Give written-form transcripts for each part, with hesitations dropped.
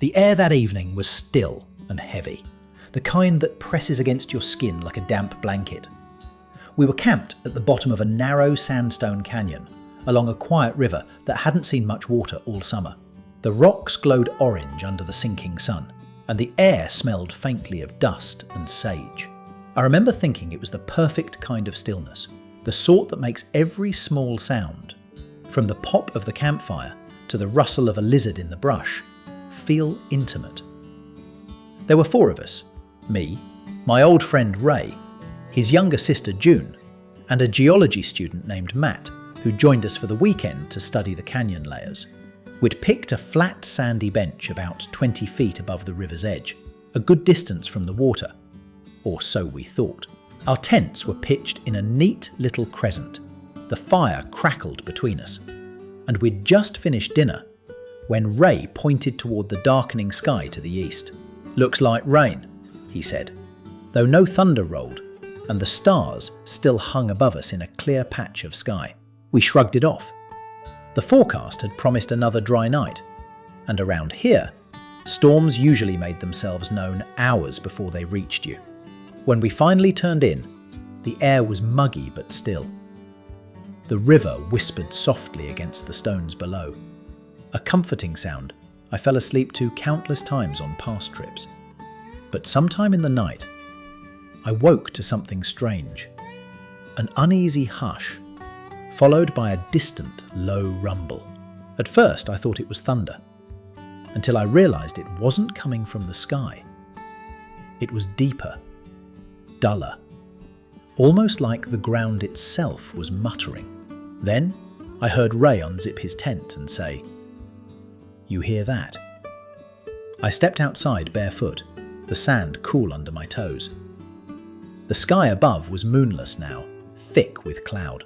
The air that evening was still and heavy, the kind that presses against your skin like a damp blanket. We were camped at the bottom of a narrow sandstone canyon, along a quiet river that hadn't seen much water all summer. The rocks glowed orange under the sinking sun, and the air smelled faintly of dust and sage. I remember thinking it was the perfect kind of stillness, the sort that makes every small sound, from the pop of the campfire to the rustle of a lizard in the brush, feel intimate. There were 4 of us: me, my old friend Ray, his younger sister June, and a geology student named Matt, who joined us for the weekend to study the canyon layers. We'd picked a flat sandy bench about 20 feet above the river's edge, a good distance from the water, or so we thought. Our tents were pitched in a neat little crescent. The fire crackled between us, and we'd just finished dinner when Ray pointed toward the darkening sky to the east. "Looks like rain," he said, though no thunder rolled, and the stars still hung above us in a clear patch of sky. We shrugged it off. The forecast had promised another dry night, and around here, storms usually made themselves known hours before they reached you. When we finally turned in, the air was muggy but still. The river whispered softly against the stones below, a comforting sound I fell asleep to countless times on past trips. But sometime in the night, I woke to something strange, an uneasy hush, followed by a distant, low rumble. At first I thought it was thunder, until I realised it wasn't coming from the sky. It was deeper, duller, almost like the ground itself was muttering. Then I heard Ray unzip his tent and say, "You hear that?" I stepped outside barefoot, the sand cool under my toes. The sky above was moonless now, thick with cloud.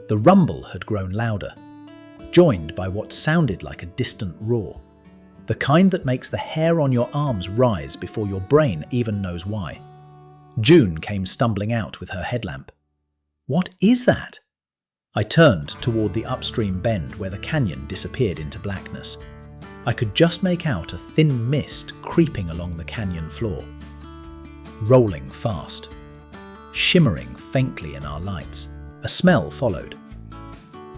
The rumble had grown louder, joined by what sounded like a distant roar, the kind that makes the hair on your arms rise before your brain even knows why. June came stumbling out with her headlamp. "What is that?" I turned toward the upstream bend where the canyon disappeared into blackness. I could just make out a thin mist creeping along the canyon floor, rolling fast, shimmering faintly in our lights. A smell followed.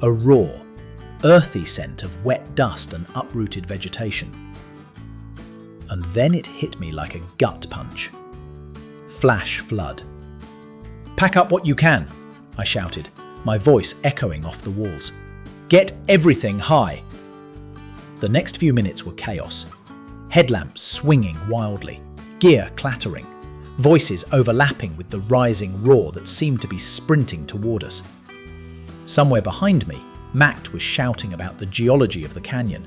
A raw, earthy scent of wet dust and uprooted vegetation. And then it hit me like a gut punch. Flash flood. "Pack up what you can," I shouted, my voice echoing off the walls. "Get everything high." The next few minutes were chaos. Headlamps swinging wildly, gear clattering, voices overlapping with the rising roar that seemed to be sprinting toward us. Somewhere behind me, Matt was shouting about the geology of the canyon,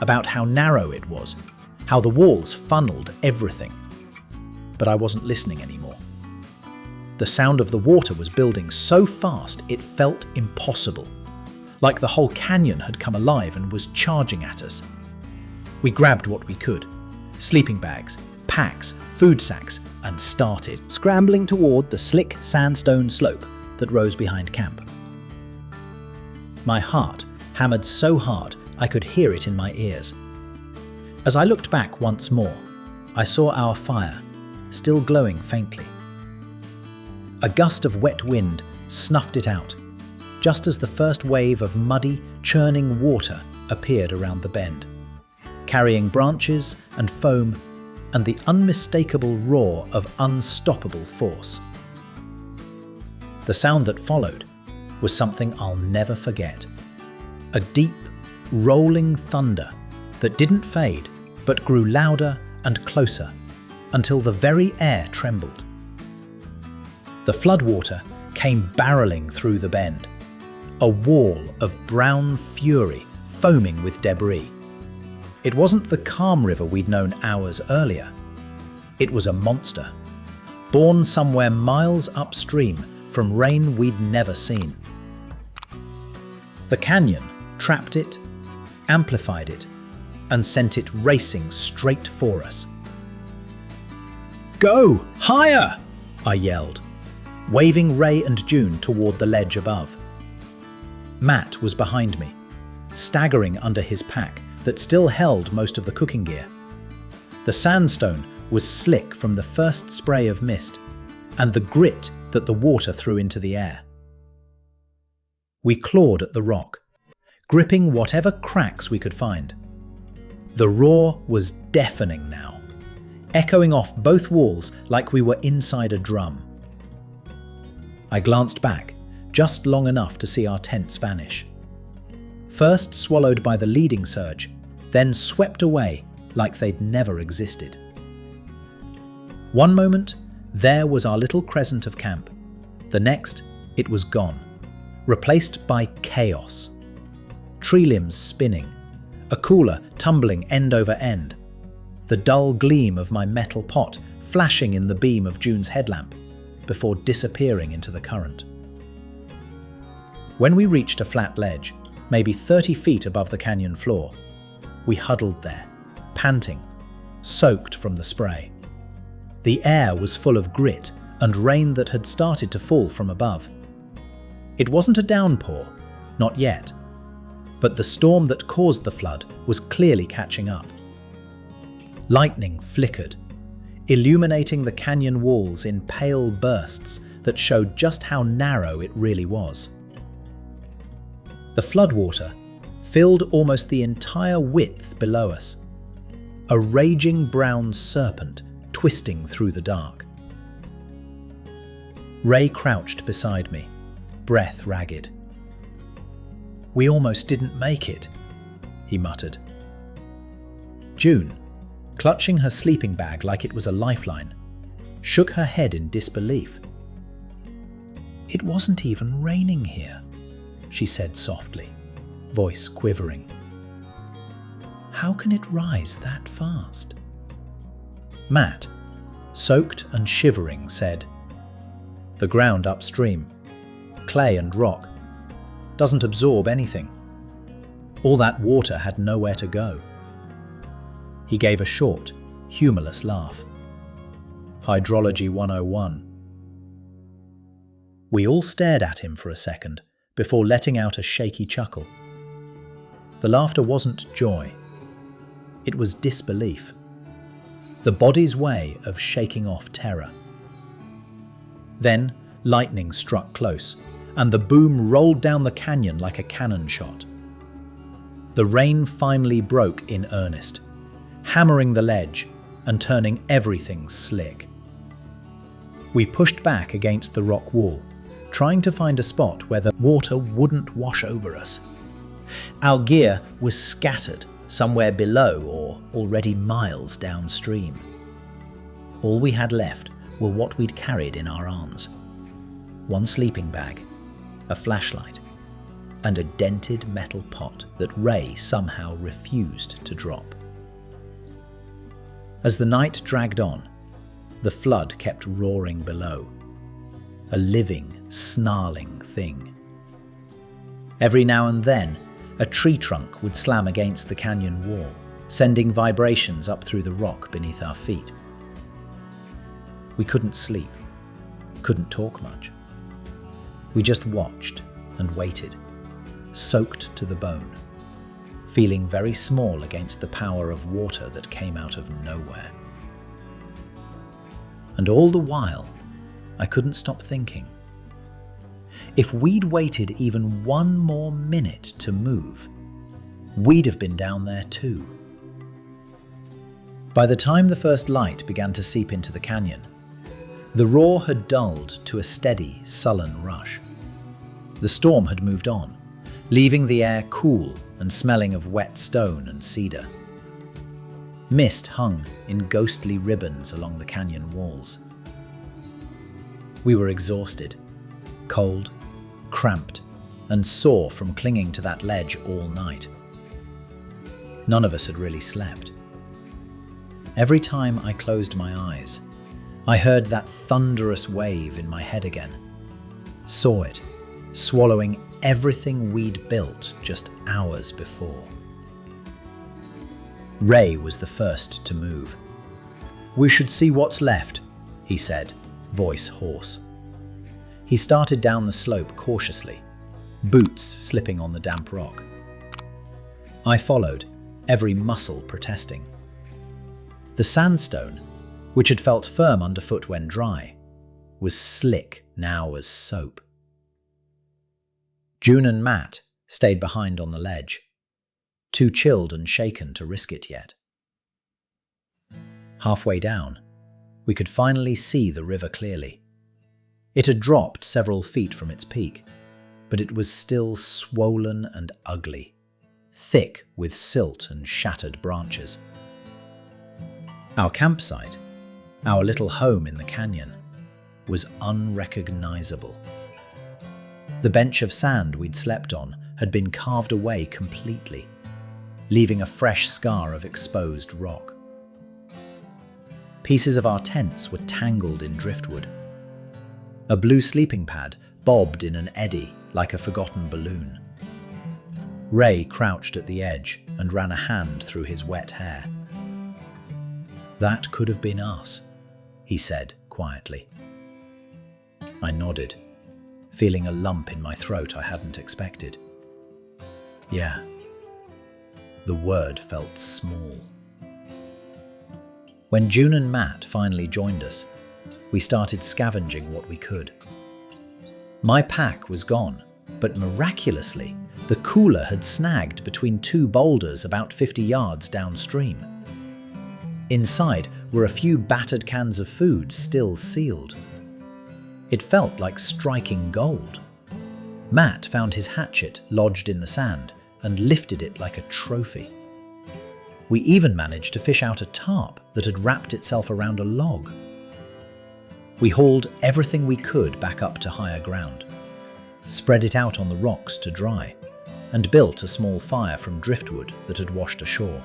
about how narrow it was, how the walls funneled everything. But I wasn't listening anymore. The sound of the water was building so fast it felt impossible, like the whole canyon had come alive and was charging at us. We grabbed what we could, sleeping bags, packs, food sacks, and started scrambling toward the slick sandstone slope that rose behind camp. My heart hammered so hard I could hear it in my ears. As I looked back once more, I saw our fire, still glowing faintly. A gust of wet wind snuffed it out, just as the first wave of muddy, churning water appeared around the bend, carrying branches and foam and the unmistakable roar of unstoppable force. The sound that followed was something I'll never forget. A deep, rolling thunder that didn't fade but grew louder and closer until the very air trembled. The floodwater came barreling through the bend, a wall of brown fury foaming with debris. It wasn't the calm river we'd known hours earlier. It was a monster, born somewhere miles upstream from rain we'd never seen. The canyon trapped it, amplified it, and sent it racing straight for us. "Go! Higher!" I yelled, waving Ray and June toward the ledge above. Matt was behind me, staggering under his pack, that still held most of the cooking gear. The sandstone was slick from the first spray of mist and the grit that the water threw into the air. We clawed at the rock, gripping whatever cracks we could find. The roar was deafening now, echoing off both walls like we were inside a drum. I glanced back, just long enough to see our tents vanish. First swallowed by the leading surge, then swept away like they'd never existed. One moment, there was our little crescent of camp. The next, it was gone, replaced by chaos. Tree limbs spinning, a cooler tumbling end over end, the dull gleam of my metal pot flashing in the beam of June's headlamp before disappearing into the current. When we reached a flat ledge, maybe 30 feet above the canyon floor, we huddled there, panting, soaked from the spray. The air was full of grit and rain that had started to fall from above. It wasn't a downpour, not yet, but the storm that caused the flood was clearly catching up. Lightning flickered, illuminating the canyon walls in pale bursts that showed just how narrow it really was. The floodwater filled almost the entire width below us, a raging brown serpent twisting through the dark. Ray crouched beside me, breath ragged. "We almost didn't make it," he muttered. June, clutching her sleeping bag like it was a lifeline, shook her head in disbelief. "It wasn't even raining here," she said softly, voice quivering. "How can it rise that fast?" Matt, soaked and shivering, said, "The ground upstream, clay and rock, doesn't absorb anything. All that water had nowhere to go." He gave a short, humorless laugh. Hydrology 101. We all stared at him for a second before letting out a shaky chuckle. The laughter wasn't joy. It was disbelief. The body's way of shaking off terror. Then lightning struck close, and the boom rolled down the canyon like a cannon shot. The rain finally broke in earnest, hammering the ledge and turning everything slick. We pushed back against the rock wall, trying to find a spot where the water wouldn't wash over us. Our gear was scattered somewhere below or already miles downstream. All we had left were what we'd carried in our arms. One sleeping bag, a flashlight, and a dented metal pot that Ray somehow refused to drop. As the night dragged on, the flood kept roaring below, a living, snarling thing. Every now and then, a tree trunk would slam against the canyon wall, sending vibrations up through the rock beneath our feet. We couldn't sleep, couldn't talk much. We just watched and waited, soaked to the bone, feeling very small against the power of water that came out of nowhere. And all the while, I couldn't stop thinking. If we'd waited even one more minute to move, we'd have been down there too. By the time the first light began to seep into the canyon, the roar had dulled to a steady, sullen rush. The storm had moved on, leaving the air cool and smelling of wet stone and cedar. Mist hung in ghostly ribbons along the canyon walls. We were exhausted, cold, cramped, and sore from clinging to that ledge all night. None of us had really slept. Every time I closed my eyes, I heard that thunderous wave in my head again, saw it, swallowing everything we'd built just hours before. Ray was the first to move. "We should see what's left," he said, voice hoarse. He started down the slope cautiously, boots slipping on the damp rock. I followed, every muscle protesting. The sandstone, which had felt firm underfoot when dry, was slick now as soap. June and Matt stayed behind on the ledge, too chilled and shaken to risk it yet. Halfway down, we could finally see the river clearly. It had dropped several feet from its peak, but it was still swollen and ugly, thick with silt and shattered branches. Our campsite, our little home in the canyon, was unrecognizable. The bench of sand we'd slept on had been carved away completely, leaving a fresh scar of exposed rock. Pieces of our tents were tangled in driftwood. A blue sleeping pad bobbed in an eddy like a forgotten balloon. Ray crouched at the edge and ran a hand through his wet hair. "That could have been us," he said quietly. I nodded, feeling a lump in my throat I hadn't expected. Yeah. The word felt small. When June and Matt finally joined us, we started scavenging what we could. My pack was gone, but miraculously, the cooler had snagged between two boulders about 50 yards downstream. Inside were a few battered cans of food still sealed. It felt like striking gold. Matt found his hatchet lodged in the sand and lifted it like a trophy. We even managed to fish out a tarp that had wrapped itself around a log. We hauled everything we could back up to higher ground, spread it out on the rocks to dry, and built a small fire from driftwood that had washed ashore.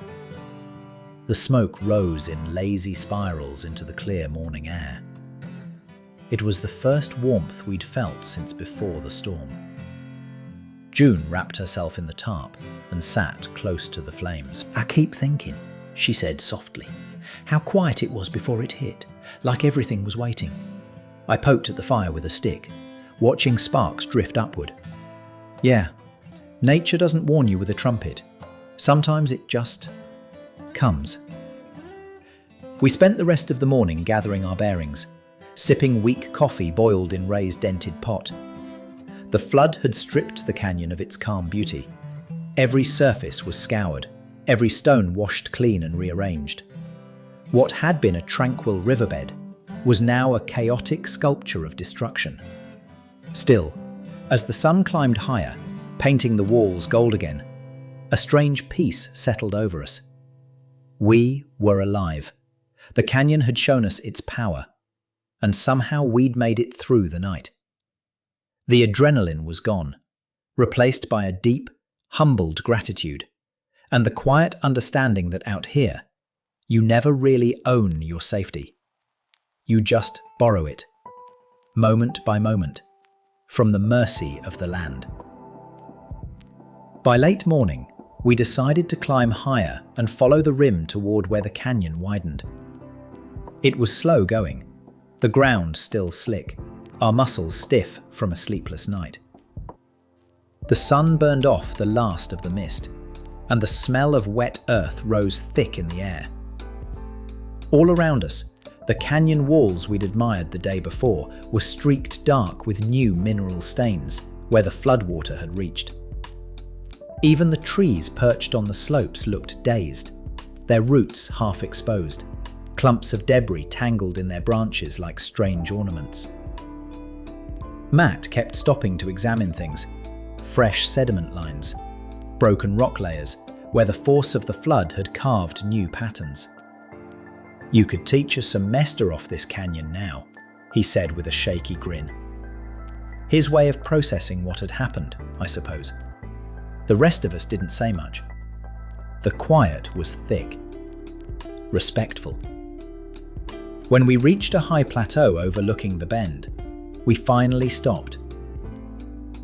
The smoke rose in lazy spirals into the clear morning air. It was the first warmth we'd felt since before the storm. June wrapped herself in the tarp and sat close to the flames. "I keep thinking," she said softly, "how quiet it was before it hit, like everything was waiting." I poked at the fire with a stick, watching sparks drift upward. "Yeah, nature doesn't warn you with a trumpet. Sometimes it just comes." We spent the rest of the morning gathering our bearings, sipping weak coffee boiled in Ray's dented pot. The flood had stripped the canyon of its calm beauty. Every surface was scoured, every stone washed clean and rearranged. What had been a tranquil riverbed was now a chaotic sculpture of destruction. Still, as the sun climbed higher, painting the walls gold again, a strange peace settled over us. We were alive. The canyon had shown us its power, and somehow we'd made it through the night. The adrenaline was gone, replaced by a deep, humbled gratitude, and the quiet understanding that out here, you never really own your safety. You just borrow it, moment by moment, from the mercy of the land. By late morning, we decided to climb higher and follow the rim toward where the canyon widened. It was slow going, the ground still slick, our muscles stiff from a sleepless night. The sun burned off the last of the mist, and the smell of wet earth rose thick in the air. All around us, the canyon walls we'd admired the day before were streaked dark with new mineral stains where the floodwater had reached. Even the trees perched on the slopes looked dazed, their roots half exposed, clumps of debris tangled in their branches like strange ornaments. Matt kept stopping to examine things, fresh sediment lines, broken rock layers where the force of the flood had carved new patterns. "You could teach a semester off this canyon now," he said with a shaky grin. His way of processing what had happened, I suppose. The rest of us didn't say much. The quiet was thick, respectful. When we reached a high plateau overlooking the bend, we finally stopped.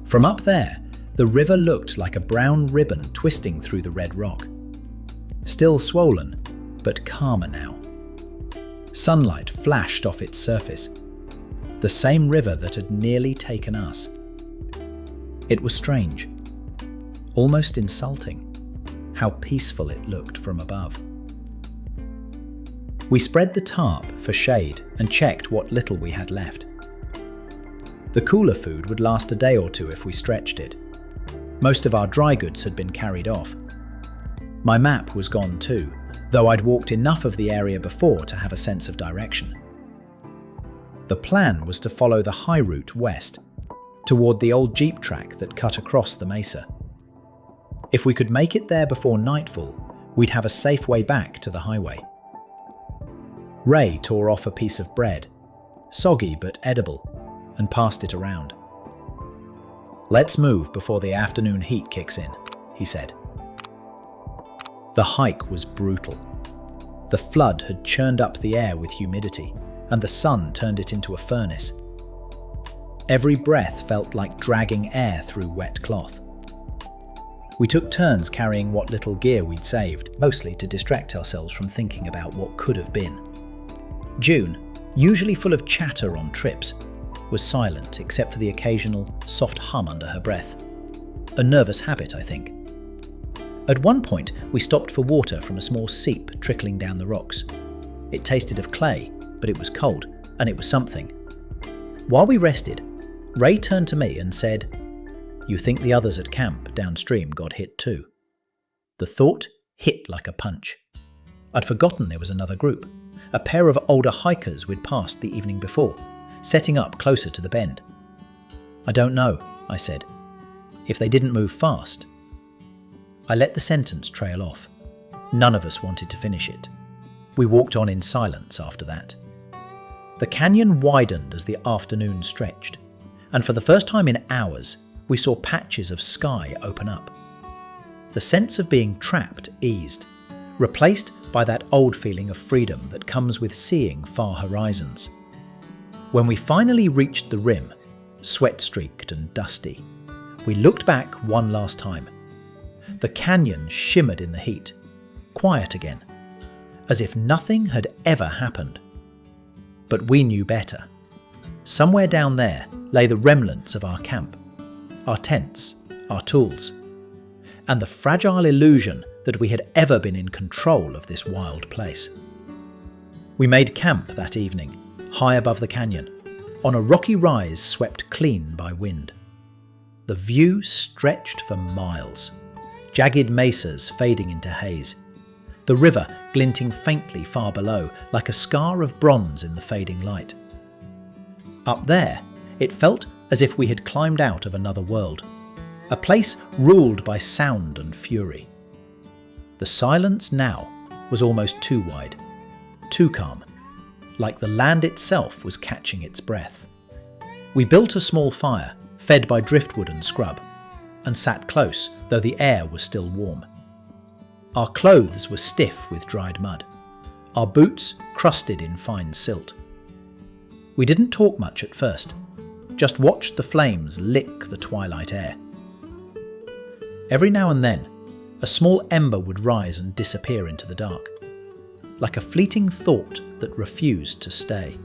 From up there, the river looked like a brown ribbon twisting through the red rock. Still swollen, but calmer now. Sunlight flashed off its surface, the same river that had nearly taken us. It was strange, almost insulting. How peaceful it looked from above. We spread the tarp for shade and checked what little we had left. The cooler food would last a day or two if we stretched it. Most of our dry goods had been carried off. My map was gone too, though I'd walked enough of the area before to have a sense of direction. The plan was to follow the high route west, toward the old jeep track that cut across the mesa. If we could make it there before nightfall, we'd have a safe way back to the highway. Ray tore off a piece of bread, soggy but edible, and passed it around. "Let's move before the afternoon heat kicks in," he said. The hike was brutal. The flood had churned up the air with humidity, and the sun turned it into a furnace. Every breath felt like dragging air through wet cloth. We took turns carrying what little gear we'd saved, mostly to distract ourselves from thinking about what could have been. June, usually full of chatter on trips, was silent except for the occasional soft hum under her breath. A nervous habit, I think. At one point, we stopped for water from a small seep trickling down the rocks. It tasted of clay, but it was cold, and it was something. While we rested, Ray turned to me and said, "You think the others at camp downstream got hit too?" The thought hit like a punch. I'd forgotten there was another group, a pair of older hikers we'd passed the evening before, setting up closer to the bend. "I don't know," I said. "If they didn't move fast." I let the sentence trail off. None of us wanted to finish it. We walked on in silence after that. The canyon widened as the afternoon stretched, and for the first time in hours, we saw patches of sky open up. The sense of being trapped eased, replaced by that old feeling of freedom that comes with seeing far horizons. When we finally reached the rim, sweat-streaked and dusty, we looked back one last time. The canyon shimmered in the heat, quiet again, as if nothing had ever happened. But we knew better. Somewhere down there lay the remnants of our camp, our tents, our tools, and the fragile illusion that we had ever been in control of this wild place. We made camp that evening, high above the canyon, on a rocky rise swept clean by wind. The view stretched for miles, jagged mesas fading into haze, the river glinting faintly far below like a scar of bronze in the fading light. Up there, it felt as if we had climbed out of another world, a place ruled by sound and fury. The silence now was almost too wide, too calm, like the land itself was catching its breath. We built a small fire, fed by driftwood and scrub, and sat close, though the air was still warm. Our clothes were stiff with dried mud, our boots crusted in fine silt. We didn't talk much at first, just watched the flames lick the twilight air. Every now and then, a small ember would rise and disappear into the dark, like a fleeting thought that refused to stay.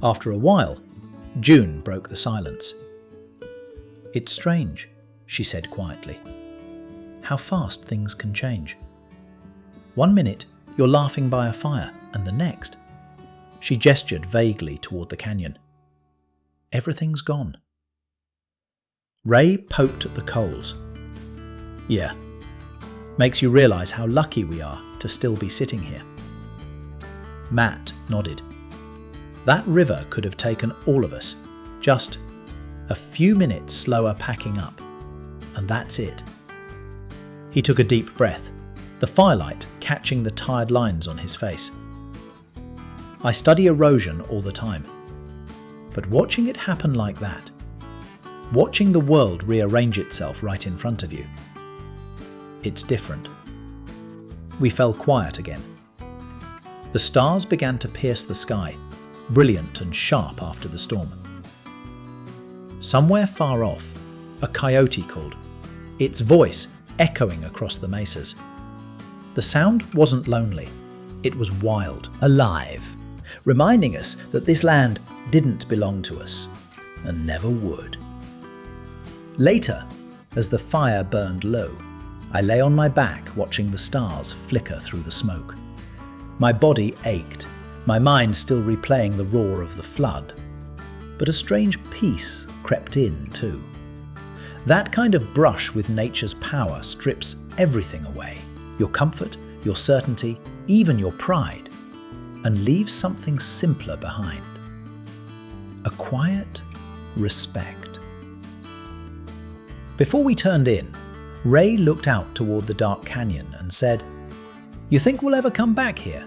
After a while, June broke the silence. "It's strange," she said quietly, "how fast things can change. One minute you're laughing by a fire, and the next..." She gestured vaguely toward the canyon. "Everything's gone." Ray poked at the coals. "Yeah, makes you realise how lucky we are to still be sitting here." Matt nodded. That river could have taken all of us, just a few minutes slower packing up, and that's it. He took a deep breath, the firelight catching the tired lines on his face. I study erosion all the time, but watching it happen like that, watching the world rearrange itself right in front of you, it's different. We fell quiet again. The stars began to pierce the sky, brilliant and sharp after the storm. Somewhere far off, a coyote called, its voice echoing across the mesas. The sound wasn't lonely, it was wild, alive, reminding us that this land didn't belong to us, and never would. Later, as the fire burned low, I lay on my back watching the stars flicker through the smoke. My body ached, my mind still replaying the roar of the flood. But a strange peace crept in too. That kind of brush with nature's power strips everything away, your comfort, your certainty, even your pride, and leaves something simpler behind. A quiet respect. Before we turned in, Ray looked out toward the dark canyon and said, "You think we'll ever come back here?"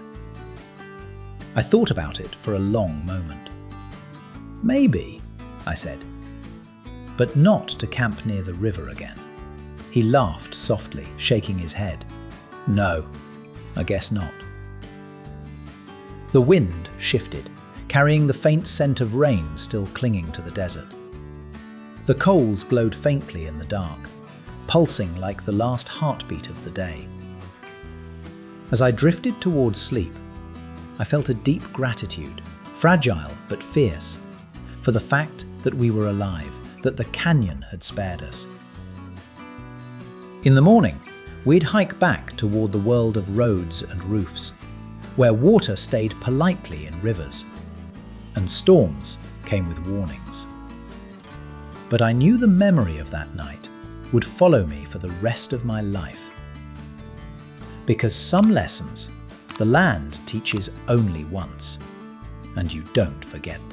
I thought about it for a long moment. "Maybe," I said, "but not to camp near the river again." He laughed softly, shaking his head. "No, I guess not." The wind shifted, carrying the faint scent of rain still clinging to the desert. The coals glowed faintly in the dark, pulsing like the last heartbeat of the day. As I drifted towards sleep, I felt a deep gratitude, fragile but fierce, for the fact that we were alive, that the canyon had spared us. In the morning, we'd hike back toward the world of roads and roofs, where water stayed politely in rivers, and storms came with warnings. But I knew the memory of that night would follow me for the rest of my life. Because some lessons the land teaches only once, and you don't forget them.